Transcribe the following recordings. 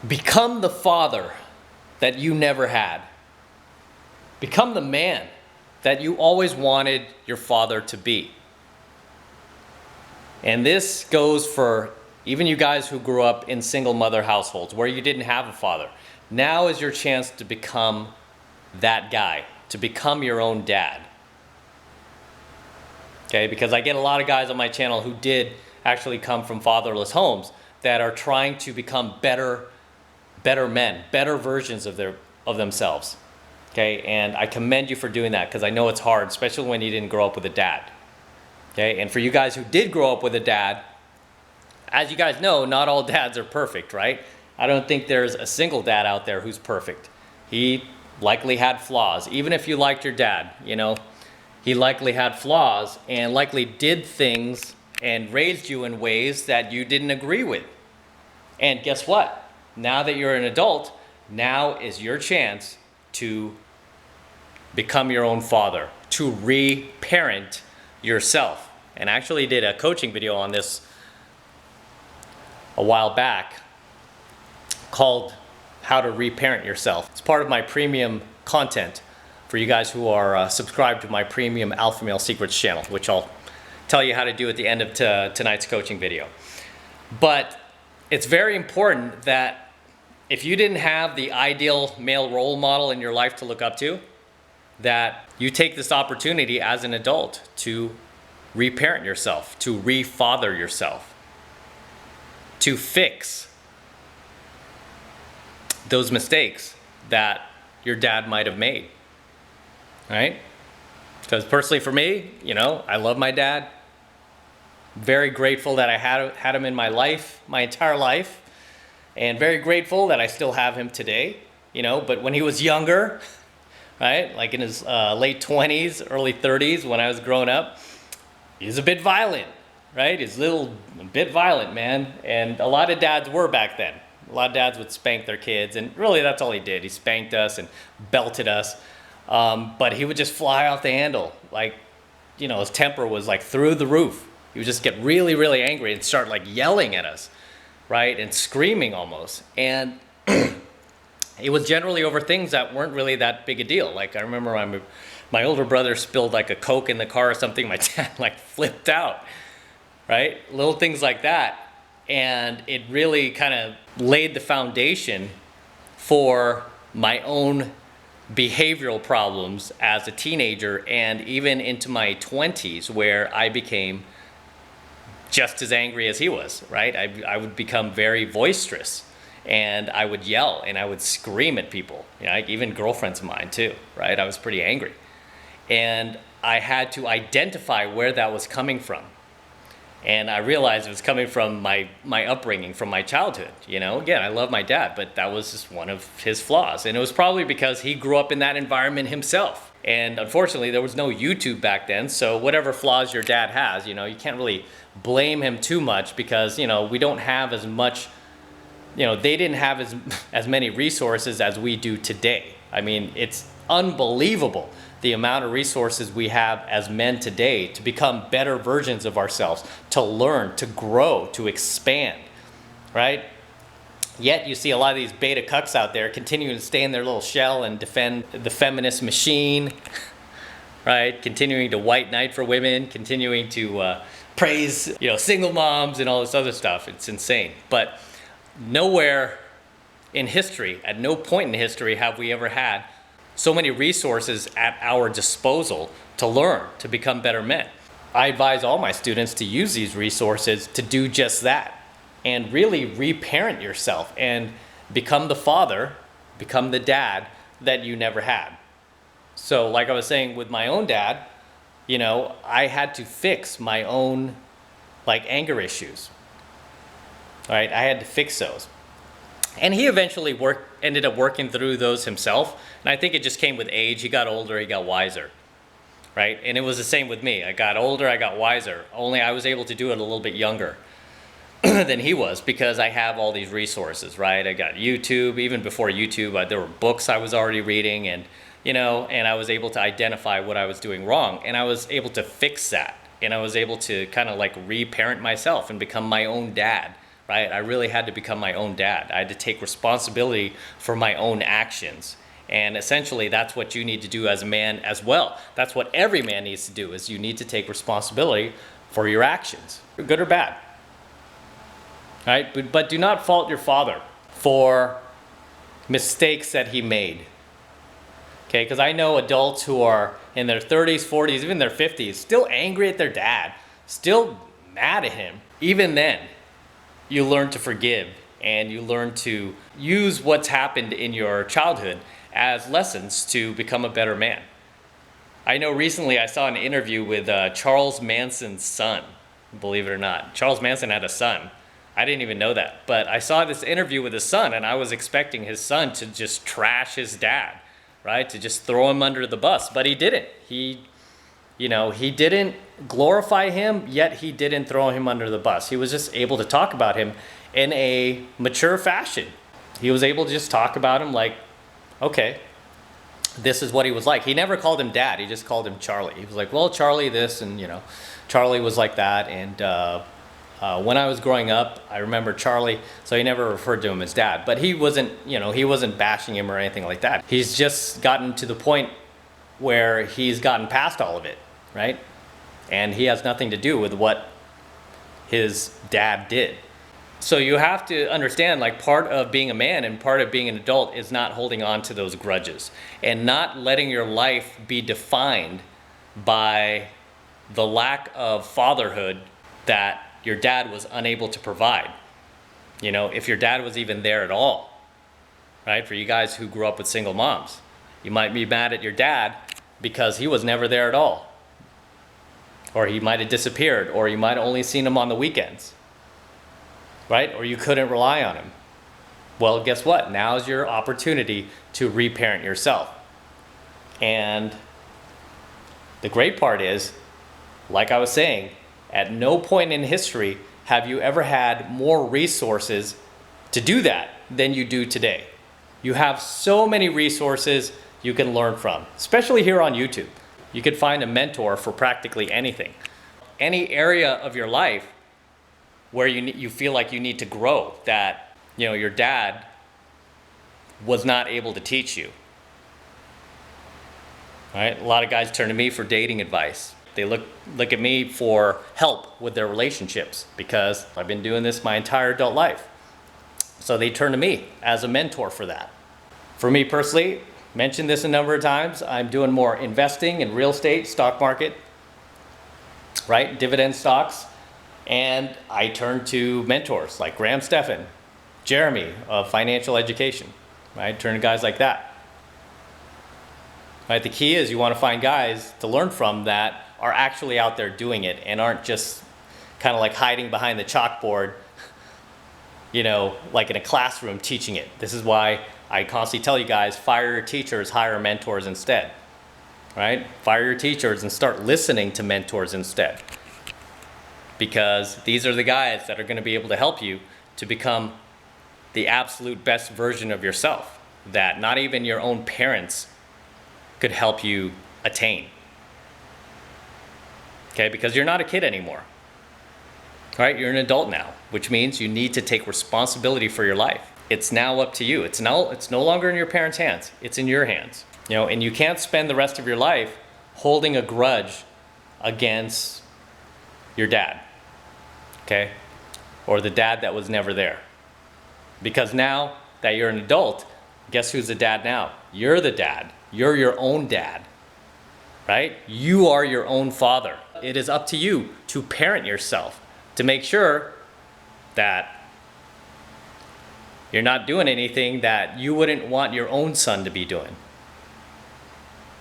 Become the father that you never had. Become the man that you always wanted your father to be. And this goes for even you guys who grew up in single mother households where you didn't have a father. Now is your chance to become that guy, to become your own dad. Okay, because I get a lot of guys on my channel who did actually come from fatherless homes that are trying to become better men, better versions of themselves. Okay, and I commend you for doing that because I know it's hard, especially when you didn't grow up with a dad. Okay, and for you guys who did grow up with a dad, as you guys know, not all dads are perfect, right? I don't think there's a single dad out there who's perfect. He likely had flaws. Even if you liked your dad, he likely had flaws and likely did things and raised you in ways that you didn't agree with. And guess what? Now that you're an adult, now is your chance to become your own father, to reparent yourself. And I actually did a coaching video on this a while back called How to Reparent Yourself. It's part of my premium content for you guys who are subscribed to my premium Alpha Male Secrets channel, which I'll tell you how to do at the end of tonight's coaching video. But it's very important that if you didn't have the ideal male role model in your life to look up to, that you take this opportunity as an adult to reparent yourself, to refather yourself, to fix those mistakes that your dad might have made, right? Because personally for me, I love my dad. Very grateful that I had him in my life, my entire life, and very grateful that I still have him today, but when he was younger, right, like in his late 20s, early 30s, when I was growing up, he was a bit violent, right? He's a bit violent, man. And a lot of dads were back then. A lot of dads would spank their kids, and really that's all he did. He spanked us and belted us, but he would just fly off the handle. Like, his temper was like through the roof. He would just get really, really angry and start like yelling at us, right? And screaming almost. And it was generally over things that weren't really that big a deal. Like I remember my older brother spilled like a Coke in the car or something. My dad like flipped out, right? Little things like that. And it really kind of laid the foundation for my own behavioral problems as a teenager and even into my 20s, where I became just as angry as he was, right? I would become very boisterous and I would yell and I would scream at people, even girlfriends of mine too, right? I was pretty angry. And I had to identify where that was coming from. And I realized it was coming from my upbringing, from my childhood. Again, I love my dad, but that was just one of his flaws. And it was probably because he grew up in that environment himself. And unfortunately, there was no YouTube back then. So whatever flaws your dad has, you can't really blame him too much because, we don't have as much, they didn't have as many resources as we do today. I mean, it's unbelievable the amount of resources we have as men today to become better versions of ourselves, to learn, to grow, to expand, right? Yet you see a lot of these beta cucks out there continuing to stay in their little shell and defend the feminist machine, right? Continuing to white knight for women, continuing to praise, single moms and all this other stuff. It's insane. But nowhere in history, at no point in history have we ever had so many resources at our disposal to learn, to become better men. I advise all my students to use these resources to do just that and really reparent yourself and become the father, become the dad that you never had. So like I was saying with my own dad, I had to fix my own anger issues. All right, I had to fix those. And he eventually ended up working through those himself. And I think it just came with age. He got older, he got wiser, right? And it was the same with me. I got older, I got wiser. Only I was able to do it a little bit younger than he was because I have all these resources, right? I got YouTube. Even before YouTube, there were books I was already reading and I was able to identify what I was doing wrong. And I was able to fix that. And I was able to kind of reparent myself and become my own dad, right? I really had to become my own dad. I had to take responsibility for my own actions. And essentially that's what you need to do as a man as well. That's what every man needs to do, is you need to take responsibility for your actions, good or bad. Right? But do not fault your father for mistakes that he made. Okay, because I know adults who are in their 30s, 40s, even their 50s, still angry at their dad, still mad at him. Even then, you learn to forgive and you learn to use what's happened in your childhood as lessons to become a better man. I know recently I saw an interview with Charles Manson's son, believe it or not. Charles Manson had a son. I didn't even know that. But I saw this interview with his son, and I was expecting his son to just trash his dad, right? To just throw him under the bus. But he didn't. He didn't glorify him, yet he didn't throw him under the bus. He was just able to talk about him in a mature fashion. He was able to just talk about him like, okay, this is what he was like. He never called him dad. He just called him Charlie. He was like, well, Charlie this, and Charlie was like that. And when I was growing up, I remember Charlie, so he never referred to him as dad, but he wasn't bashing him or anything like that. He's just gotten to the point where he's gotten past all of it, right? And he has nothing to do with what his dad did. So you have to understand, like, part of being a man and part of being an adult is not holding on to those grudges and not letting your life be defined by the lack of fatherhood that your dad was unable to provide. If your dad was even there at all, right? For you guys who grew up with single moms, you might be mad at your dad because he was never there at all. Or he might have disappeared, or you might have only seen him on the weekends, right? Or you couldn't rely on him. Well, guess what? Now's your opportunity to reparent yourself. And the great part is, like I was saying, at no point in history have you ever had more resources to do that than you do today. You have so many resources you can learn from, especially here on YouTube. You could find a mentor for practically anything. Any area of your life where you feel like you need to grow that your dad was not able to teach you. Right? A lot of guys turn to me for dating advice. They look at me for help with their relationships because I've been doing this my entire adult life. So they turn to me as a mentor for that. For me personally, mentioned this a number of times, I'm doing more investing in real estate, stock market, right? Dividend stocks. And I turn to mentors like Graham Stephan, Jeremy of financial education, right? Turn to guys like that. Right? The key is you want to find guys to learn from that are actually out there doing it and aren't just kind of like hiding behind the chalkboard, like in a classroom teaching it. This is why I constantly tell you guys, fire your teachers, hire mentors instead, right? Fire your teachers and start listening to mentors instead. Because these are the guys that are going to be able to help you to become the absolute best version of yourself that not even your own parents could help you attain. Okay, because you're not a kid anymore. All right, you're an adult now, which means you need to take responsibility for your life. It's now up to you. It's no longer in your parents' hands. It's in your hands. And you can't spend the rest of your life holding a grudge against your dad. Okay? Or the dad that was never there. Because now that you're an adult, guess who's the dad now? You're the dad. You're your own dad. Right? You are your own father. It is up to you to parent yourself, to make sure that you're not doing anything that you wouldn't want your own son to be doing.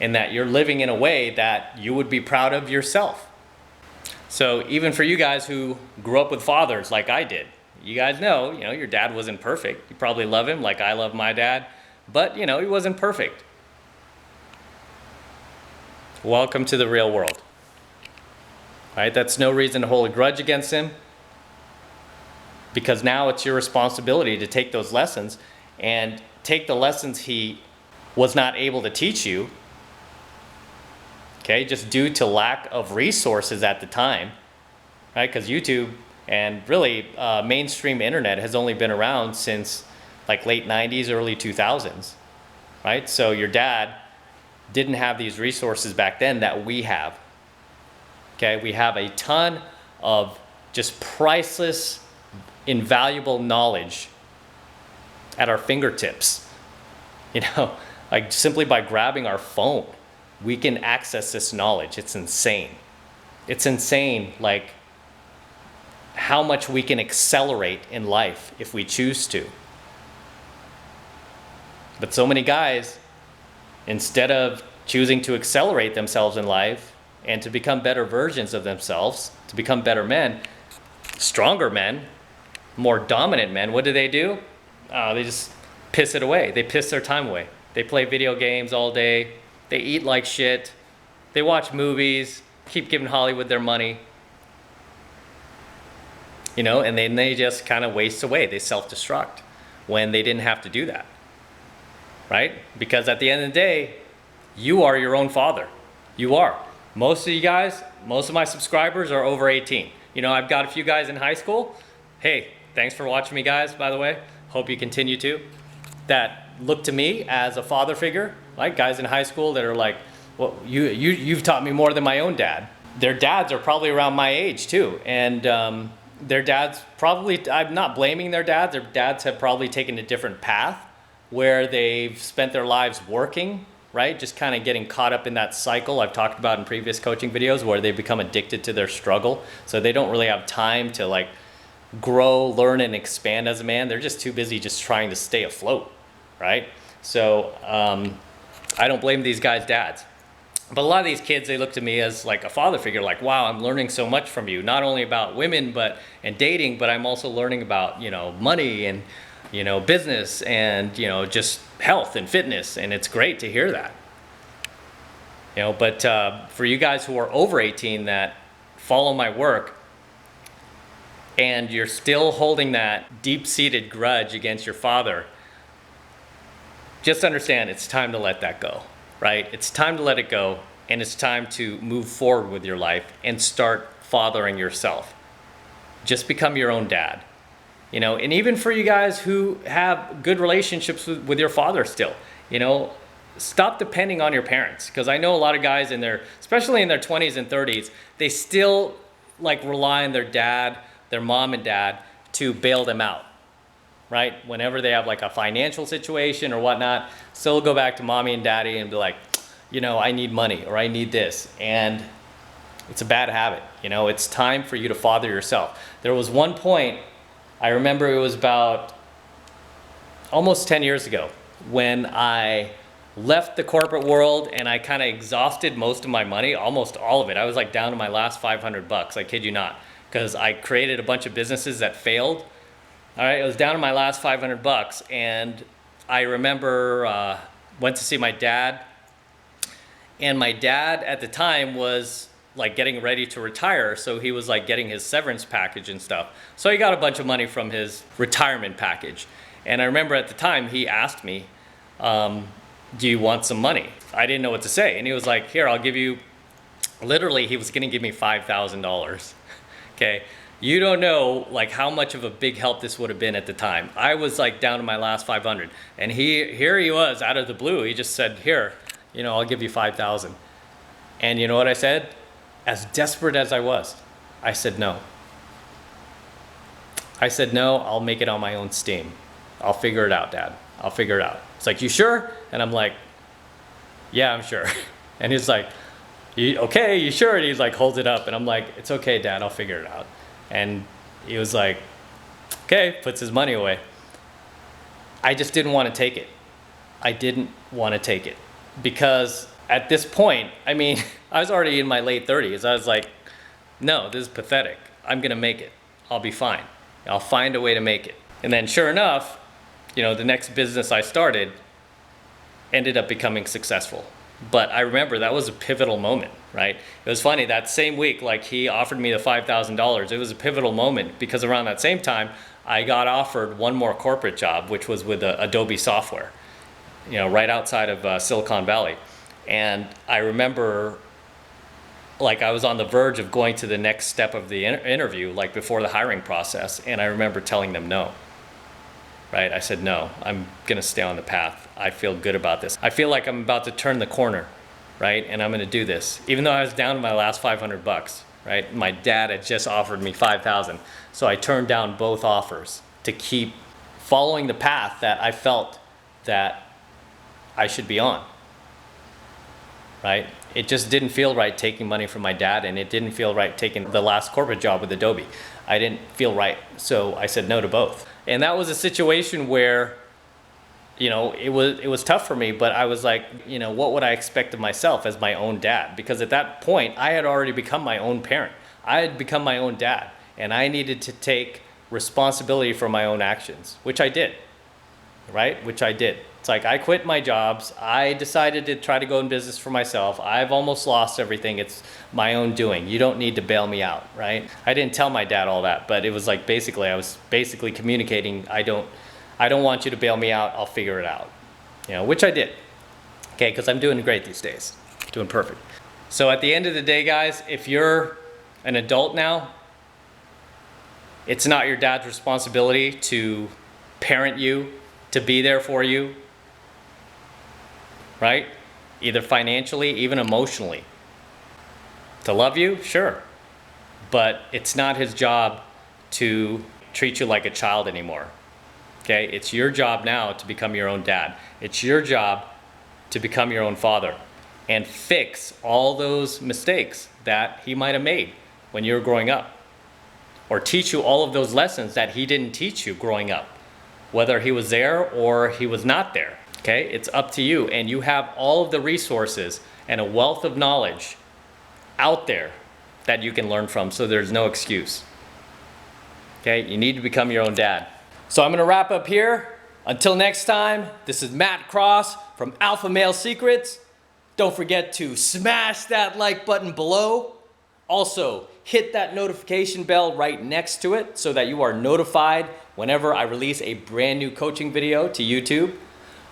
And that you're living in a way that you would be proud of yourself. So even for you guys who grew up with fathers like I did, you guys know, your dad wasn't perfect. You probably love him like I love my dad, but he wasn't perfect. Welcome to the real world. Right? That's no reason to hold a grudge against him, because now it's your responsibility to take those lessons and take the lessons he was not able to teach you, okay, just due to lack of resources at the time, right? Because YouTube And really, mainstream internet has only been around since like late 90s, early 2000s, right? So your dad didn't have these resources back then that we have. Okay, we have a ton of just priceless, invaluable knowledge at our fingertips. You know, like simply by grabbing our phone, we can access this knowledge. It's insane. It's insane, like how much we can accelerate in life if we choose to. But so many guys, instead of choosing to accelerate themselves in life and to become better versions of themselves, to become better men, stronger men, more dominant men, what do? They just piss it away. They piss their time away. They play video games all day. They eat like shit. They watch movies, keep giving Hollywood their money. You know, and then they just kind of waste away. They self-destruct when they didn't have to do that, right? Because at the end of the day, you are your own father. You are. Most of you guys, most of my subscribers are over 18. You know, I've got a few guys in high school. Hey, thanks for watching me, guys, by the way. Hope you continue to. That look to me as a father figure, like guys in high school that are like, well, you've taught me more than my own dad. Their dads are probably around my age too. And their dads probably, I'm not blaming their dads have probably taken a different path where they've spent their lives working, right? Just kind of getting caught up in that cycle I've talked about in previous coaching videos where they become addicted to their struggle. So they don't really have time to like grow, learn, and expand as a man. They're just too busy just trying to stay afloat, right? So I don't blame these guys' dads. But a lot of these kids, they look to me as like a father figure, like, wow, I'm learning so much from you, not only about women and dating, but I'm also learning about, you know, money and, you know, business and, you know, just health and fitness. And it's great to hear that. You know, but for you guys who are over 18 that follow my work and you're still holding that deep-seated grudge against your father, just understand it's time to let that go, right? It's time to let it go, and it's time to move forward with your life and start fathering yourself. Just become your own dad. You know, and even for you guys who have good relationships with your father still, you know, stop depending on your parents. Because I know a lot of guys especially in their 20s and 30s, they still like rely on their dad, their mom and dad to bail them out, right? Whenever they have like a financial situation or whatnot, still go back to mommy and daddy and be like, you know, I need money or I need this. And it's a bad habit. You know, it's time for you to father yourself. There was one point, I remember it was about almost 10 years ago when I left the corporate world and I kind of exhausted most of my money, almost all of it. I was like down to my last $500, I kid you not, because I created a bunch of businesses that failed. All right, it was down to my last $500, and I remember went to see my dad, and my dad at the time was like getting ready to retire, so he was like getting his severance package and stuff. So he got a bunch of money from his retirement package. And I remember at the time he asked me, do you want some money? I didn't know what to say. And he was like, here, I'll give you, literally he was gonna give me $5,000, okay? You don't know like how much of a big help this would have been at the time. I was like down to my last 500. And here he was out of the blue. He just said, here, you know, I'll give you 5,000. And you know what I said? As desperate as I was, I said no. I said no, I'll make it on my own steam. I'll figure it out, Dad. I'll figure it out. It's like, you sure? And I'm like, yeah, I'm sure. And he's like, okay, you sure? And he's like, holds it up. And I'm like, it's okay, Dad, I'll figure it out. And he was like, okay, puts his money away. I just didn't want to take it. I didn't want to take it because at this point, I mean, I was already in my late 30s. I was like, no, this is pathetic. I'm going to make it. I'll be fine. I'll find a way to make it. And then sure enough, you know, the next business I started ended up becoming successful. But I remember that was a pivotal moment, right? It was funny, that same week, like he offered me the $5,000. It was a pivotal moment because around that same time, I got offered one more corporate job, which was with Adobe software, you know, right outside of Silicon Valley. And I remember like I was on the verge of going to the next step of the interview, like before the hiring process. And I remember telling them no, right? I said, no, I'm going to stay on the path. I feel good about this. I feel like I'm about to turn the corner, right? And I'm going to do this. Even though I was down to my last $500, right? My dad had just offered me $5,000. So I turned down both offers to keep following the path that I felt that I should be on, right? It just didn't feel right taking money from my dad, and it didn't feel right taking the last corporate job with Adobe. I didn't feel right, so I said no to both. And that was a situation where, you know, it was tough for me, but I was like, you know, what would I expect of myself as my own dad? Because at that point, I had already become my own parent. I had become my own dad, and I needed to take responsibility for my own actions, which I did, right? Which I did. It's like I quit my jobs. I decided to try to go in business for myself. I've almost lost everything. It's my own doing. You don't need to bail me out, right? I didn't tell my dad all that, but it was like basically, I was basically communicating, I don't want you to bail me out. I'll figure it out, you know, which I did. Okay, because I'm doing great these days, doing perfect. So at the end of the day, guys, if you're an adult now, it's not your dad's responsibility to parent you, to be there for you, right? Either financially, even emotionally. To love you, sure. But it's not his job to treat you like a child anymore. Okay, it's your job now to become your own dad. It's your job to become your own father and fix all those mistakes that he might have made when you were growing up, or teach you all of those lessons that he didn't teach you growing up, whether he was there or he was not there. Okay, it's up to you, and you have all of the resources and a wealth of knowledge out there that you can learn from, so there's no excuse. Okay, you need to become your own dad. So I'm gonna wrap up here. Until next time, this is Matt Cross from Alpha Male Secrets. Don't forget to smash that like button below. Also, hit that notification bell right next to it so that you are notified whenever I release a brand new coaching video to YouTube.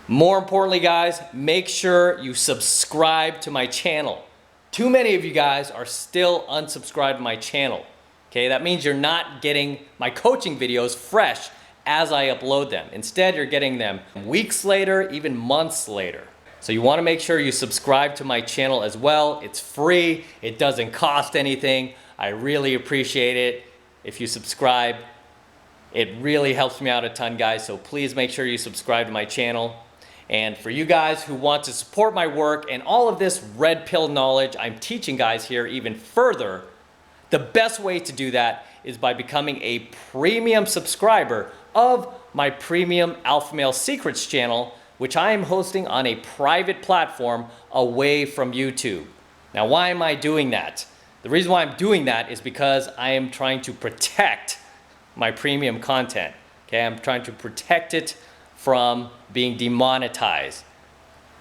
More importantly, guys, make sure you subscribe to my channel. Too many of you guys are still unsubscribed to my channel. Okay, that means you're not getting my coaching videos fresh as I upload them. Instead, you're getting them weeks later, even months later. So you want to make sure you subscribe to my channel as well. It's free. It doesn't cost anything. I really appreciate it if you subscribe. It really helps me out a ton, guys. So please make sure you subscribe to my channel. And for you guys who want to support my work and all of this red pill knowledge I'm teaching guys here even further, the best way to do that is by becoming a premium subscriber of my premium Alpha Male Secrets channel, which I am hosting on a private platform away from YouTube. Now, why am I doing that? The reason why I'm doing that is because I am trying to protect my premium content. Okay, I'm trying to protect it from being demonetized,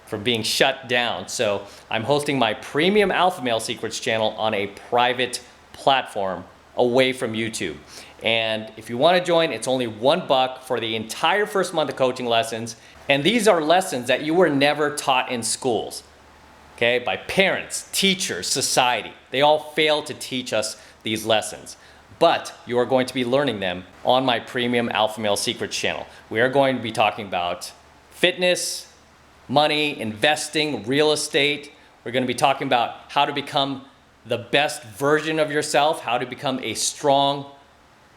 from being shut down. So I'm hosting my premium Alpha Male Secrets channel on a private platform away from YouTube. And if you want to join, it's only $1 for the entire first month of coaching lessons. And these are lessons that you were never taught in schools, okay, by parents, teachers, society. They all fail to teach us these lessons. But you are going to be learning them on my premium Alpha Male Secrets channel. We are going to be talking about fitness, money, investing, real estate. We're going to be talking about how to become the best version of yourself, how to become a strong,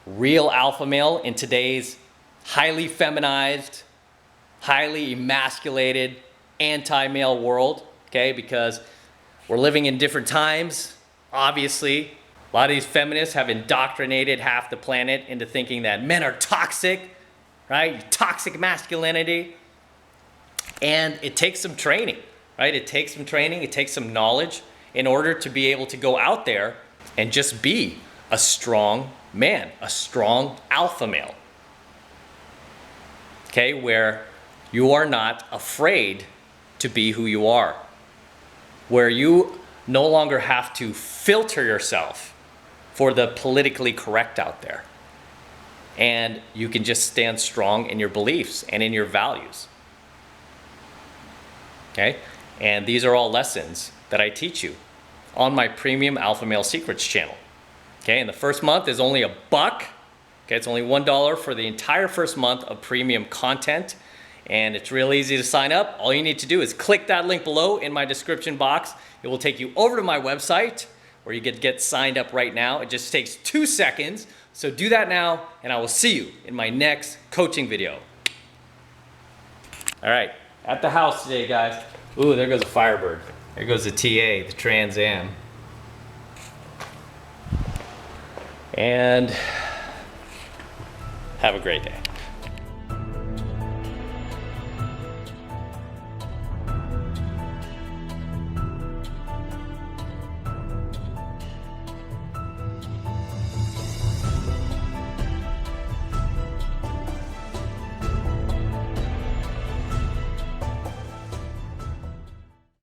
real alpha male in today's highly feminized, highly emasculated, anti-male world, okay? Because we're living in different times, obviously. A lot of these feminists have indoctrinated half the planet into thinking that men are toxic, right? Toxic masculinity. And it takes some training, right? It takes some training, it takes some knowledge in order to be able to go out there and just be a strong man, a strong alpha male. Okay, where you are not afraid to be who you are. Where you no longer have to filter yourself for the politically correct out there. And you can just stand strong in your beliefs and in your values. Okay? And these are all lessons that I teach you on my premium Alpha Male Secrets channel. Okay, and the first month is only $1. Okay, it's only $1 for the entire first month of premium content. And it's real easy to sign up. All you need to do is click that link below in my description box. It will take you over to my website where you get signed up right now. It just takes 2 seconds. So do that now, and I will see you in my next coaching video. All right, at the house today, guys. Ooh, there goes a Firebird. There goes the TA, the Trans Am. And have a great day.